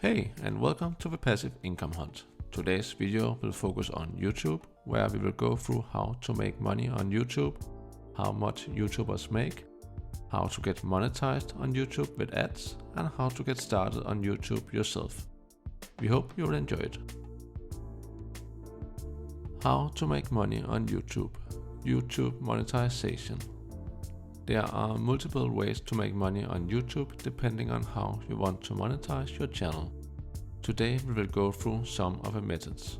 Hey, and welcome to the Passive Income Hunt. Today's video will focus on YouTube, where we will go through how to make money on YouTube, how much YouTubers make, how to get monetized on YouTube with ads, and how to get started on YouTube yourself. We hope you will enjoy it. How to make money on YouTube. YouTube monetization. There are multiple ways to make money on YouTube depending on how you want to monetize your channel. Today we will go through some of the methods.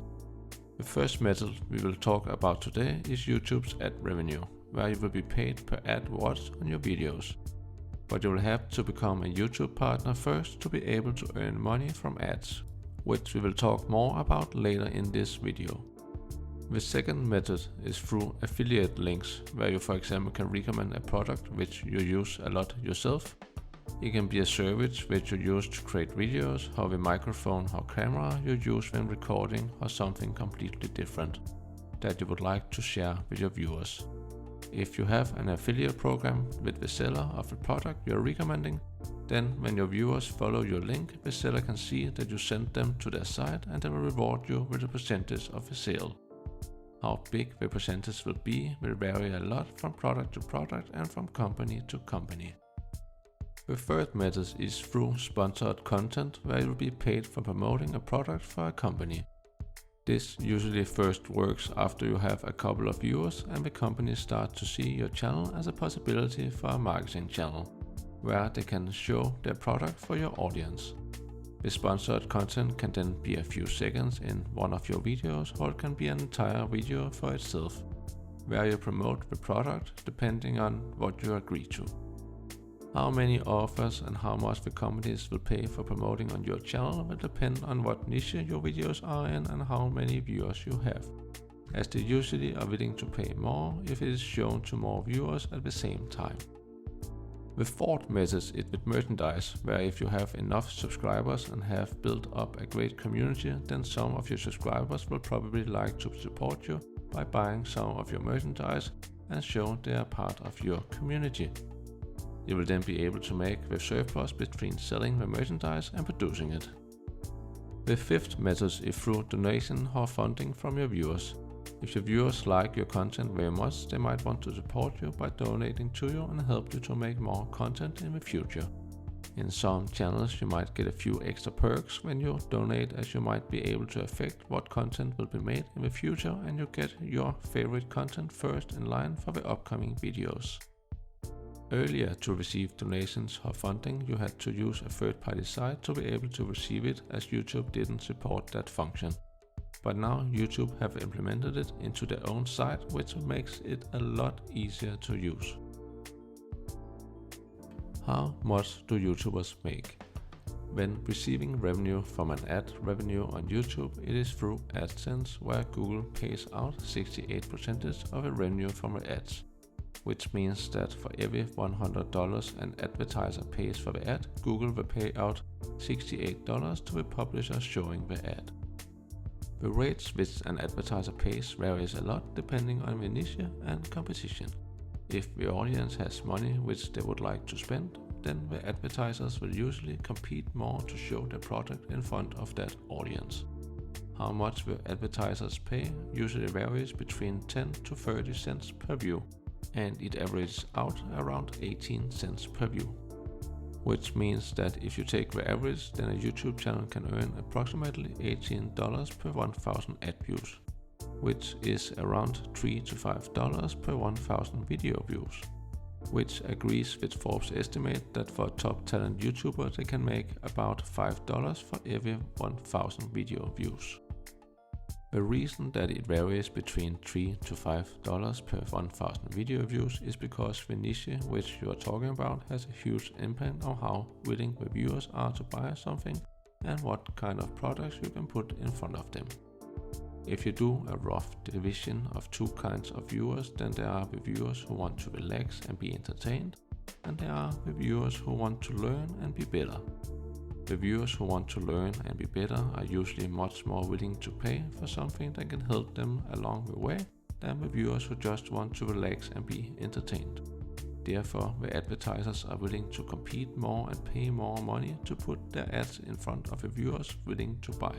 The first method we will talk about today is YouTube's ad revenue, where you will be paid per ad watched on your videos. But you will have to become a YouTube partner first to be able to earn money from ads, which we will talk more about later in this video. The second method is through affiliate links, where you for example can recommend a product which you use a lot yourself. It can be a service which you use to create videos, how the microphone or camera you use when recording, or something completely different that you would like to share with your viewers. If you have an affiliate program with the seller of the product you are recommending, then when your viewers follow your link, the seller can see that you sent them to their site and they will reward you with a percentage of the sale. How big the percentage will be will vary a lot from product to product and from company to company. The third method is through sponsored content, where you will be paid for promoting a product for a company. This usually first works after you have a couple of viewers and the company starts to see your channel as a possibility for a marketing channel, where they can show their product for your audience. The sponsored content can then be a few seconds in one of your videos, or it can be an entire video for itself, where you promote the product depending on what you agree to. How many offers and how much the companies will pay for promoting on your channel will depend on what niche your videos are in and how many viewers you have, as they usually are willing to pay more if it is shown to more viewers at the same time. The fourth method is with merchandise, where if you have enough subscribers and have built up a great community, then some of your subscribers will probably like to support you by buying some of your merchandise and show they are part of your community. You will then be able to make the surplus between selling the merchandise and producing it. The fifth method is through donation or funding from your viewers. If your viewers like your content very much, they might want to support you by donating to you and help you to make more content in the future. In some channels you might get a few extra perks when you donate, as you might be able to affect what content will be made in the future and you get your favorite content first in line for the upcoming videos. Earlier, to receive donations or funding, you had to use a third-party site to be able to receive it, as YouTube didn't support that function. But now YouTube have implemented it into their own site, which makes it a lot easier to use. How much do YouTubers make? When receiving revenue from an ad revenue on YouTube, it is through AdSense, where Google pays out 68% of the revenue from the ads, which means that for every $100 an advertiser pays for the ad, Google will pay out $68 to the publisher showing the ad. The rates which an advertiser pays varies a lot depending on the niche and competition. If the audience has money which they would like to spend, then the advertisers will usually compete more to show their product in front of that audience. How much the advertisers pay usually varies between 10 to 30 cents per view, and it averages out around 18 cents per view. Which means that if you take the average, then a YouTube channel can earn approximately $18 per 1,000 ad views, which is around $3 to $5 per 1,000 video views, which agrees with Forbes' estimate that for a top talent YouTuber they can make about $5 for every 1,000 video views. The reason that it varies between $3 to $5 per 1,000 video views is because the niche which you are talking about has a huge impact on how willing the viewers are to buy something and what kind of products you can put in front of them. If you do a rough division of two kinds of viewers, then there are the viewers who want to relax and be entertained, and there are the viewers who want to learn and be better. The viewers who want to learn and be better are usually much more willing to pay for something that can help them along the way than the viewers who just want to relax and be entertained. Therefore, the advertisers are willing to compete more and pay more money to put their ads in front of the viewers willing to buy.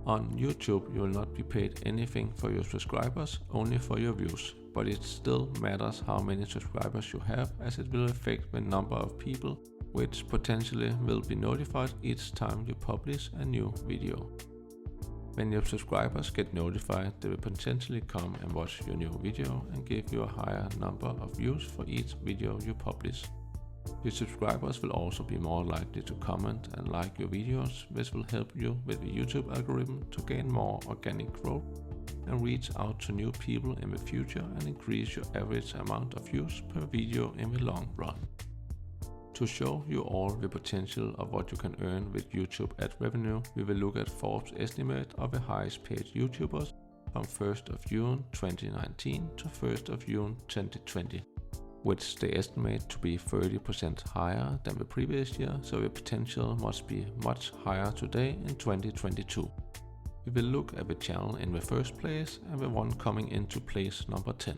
On YouTube, you will not be paid anything for your subscribers, only for your views, but it still matters how many subscribers you have, as it will affect the number of people which potentially will be notified each time you publish a new video. When your subscribers get notified, they will potentially come and watch your new video and give you a higher number of views for each video you publish. Your subscribers will also be more likely to comment and like your videos, which will help you with the YouTube algorithm to gain more organic growth and reach out to new people in the future and increase your average amount of views per video in the long run. To show you all the potential of what you can earn with YouTube ad revenue, we will look at Forbes' estimate of the highest paid YouTubers from 1st of June 2019 to 1st of June 2020, which they estimate to be 30% higher than the previous year, so the potential must be much higher today in 2022. We will look at the channel in the first place and the one coming into place number 10.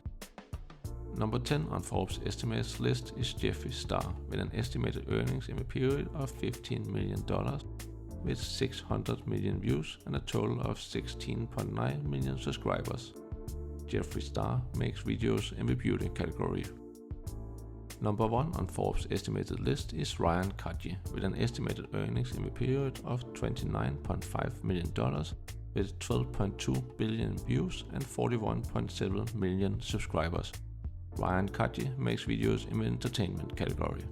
Number 10 on Forbes estimates list is Jeffree Star, with an estimated earnings in the period of $15 million, with 600 million views and a total of 16.9 million subscribers. Jeffree Star makes videos in the beauty category. Number 1 on Forbes estimated list is Ryan Kaji, with an estimated earnings in the period of $29.5 million, with 12.2 billion views and 41.7 million subscribers. Ryan Kaji makes videos in the entertainment category.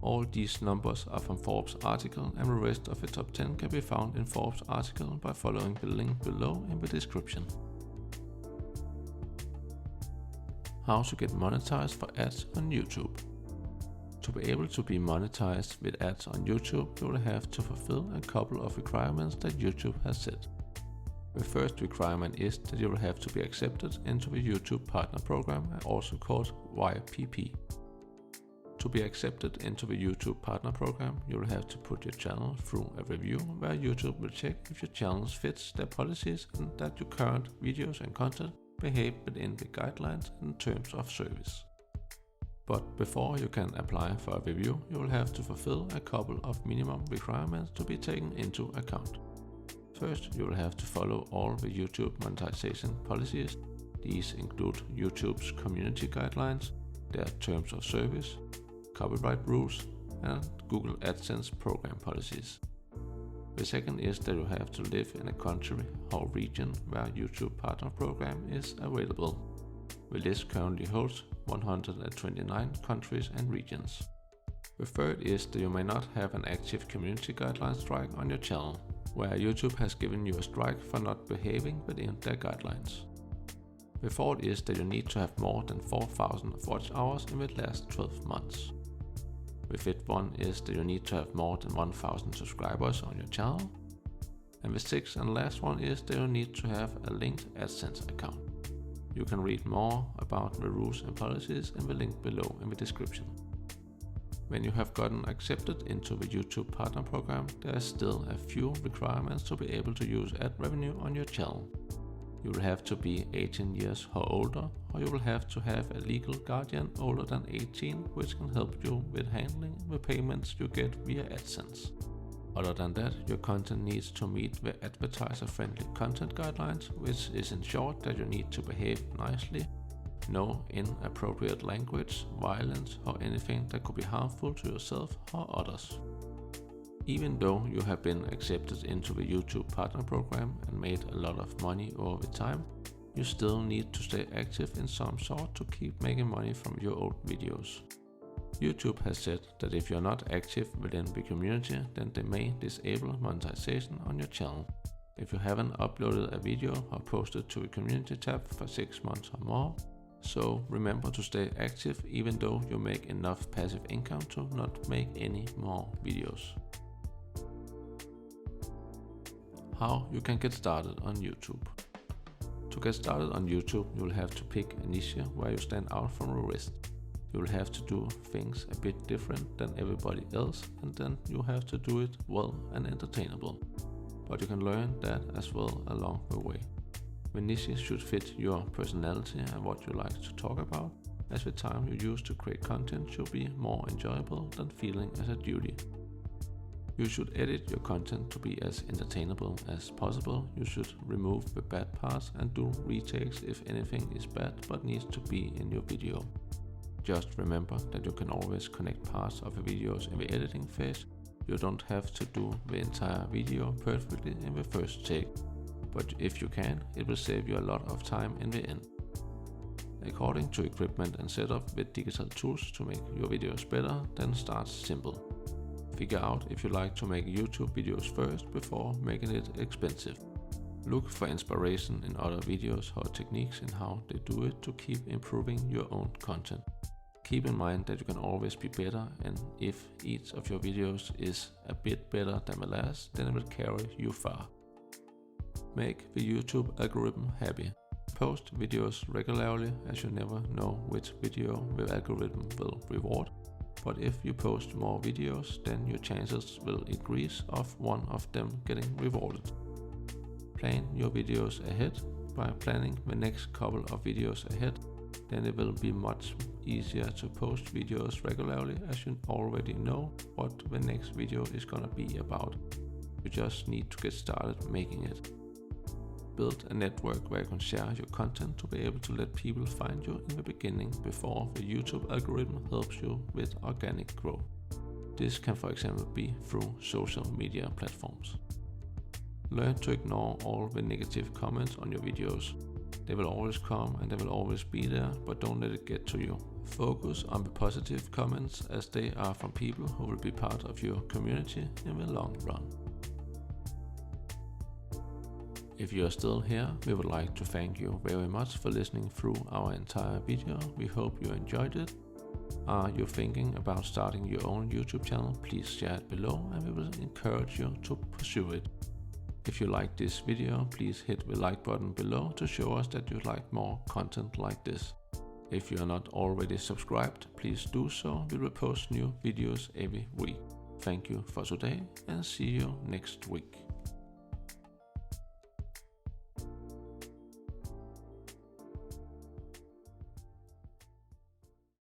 All these numbers are from Forbes article, and the rest of the top 10 can be found in Forbes article by following the link below in the description. How to get monetized for ads on YouTube. To be able to be monetized with ads on YouTube, you will have to fulfill a couple of requirements that YouTube has set. The first requirement is that you will have to be accepted into the YouTube Partner Program, also called YPP. To be accepted into the YouTube Partner Program, you will have to put your channel through a review where YouTube will check if your channel fits their policies and that your current videos and content behave within the guidelines and terms of service. But before you can apply for a review, you will have to fulfill a couple of minimum requirements to be taken into account. First, you will have to follow all the YouTube monetization policies. These include YouTube's community guidelines, their terms of service, copyright rules, and Google AdSense program policies. The second is that you have to live in a country or region where YouTube Partner Program is available. The list currently holds 129 countries and regions. The third is that you may not have an active community guideline strike on your channel, where YouTube has given you a strike for not behaving within their guidelines. The fourth is that you need to have more than 4,000 watch hours in the last 12 months. The fifth one is that you need to have more than 1,000 subscribers on your channel. And the sixth and last one is that you need to have a linked AdSense account. You can read more about the rules and policies in the link below in the description. When you have gotten accepted into the YouTube Partner Program, there are still a few requirements to be able to use ad revenue on your channel. You will have to be 18 years or older, or you will have to have a legal guardian older than 18, which can help you with handling the payments you get via AdSense. Other than that, your content needs to meet the advertiser-friendly content guidelines, which is in short that you need to behave nicely, no inappropriate language, violence, or anything that could be harmful to yourself or others. Even though you have been accepted into the YouTube Partner Program and made a lot of money over time, you still need to stay active in some sort to keep making money from your old videos. YouTube has said that if you're not active within the community, then they may disable monetization on your channel. If you haven't uploaded a video or posted to the community tab for 6 months or more, so remember to stay active even though you make enough passive income to not make any more videos. How you can get started on YouTube. To get started on YouTube, you will have to pick a niche where you stand out from the rest. You will have to do things a bit different than everybody else, and then you have to do it well and entertainable. But you can learn that as well along the way. The niche should fit your personality and what you like to talk about, as the time you use to create content should be more enjoyable than feeling as a duty. You should edit your content to be as entertainable as possible. You should remove the bad parts and do retakes if anything is bad but needs to be in your video. Just remember that you can always connect parts of the videos in the editing phase. You don't have to do the entire video perfectly in the first take, but if you can, it will save you a lot of time in the end. According to equipment and setup with digital tools to make your videos better, then start simple. Figure out if you like to make YouTube videos first before making it expensive. Look for inspiration in other videos or techniques in how they do it to keep improving your own content. Keep in mind that you can always be better, and if each of your videos is a bit better than the last, then it will carry you far. Make the YouTube algorithm happy. Post videos regularly, as you never know which video the algorithm will reward. But if you post more videos, then your chances will increase of one of them getting rewarded. Plan your videos ahead. By planning the next couple of videos ahead, then it will be much easier to post videos regularly, as you already know what the next video is gonna be about. You just need to get started making it. Build a network where you can share your content to be able to let people find you in the beginning before the YouTube algorithm helps you with organic growth. This can for example be through social media platforms. Learn to ignore all the negative comments on your videos. They will always come and they will always be there, but don't let it get to you. Focus on the positive comments, as they are from people who will be part of your community in the long run. If you are still here, we would like to thank you very much for listening through our entire video. We hope you enjoyed it. Are you thinking about starting your own YouTube channel? Please share it below and we will encourage you to pursue it. If you like this video, please hit the like button below to show us that you like more content like this. If you are not already subscribed, please do so. We will post new videos every week. Thank you for today and see you next week.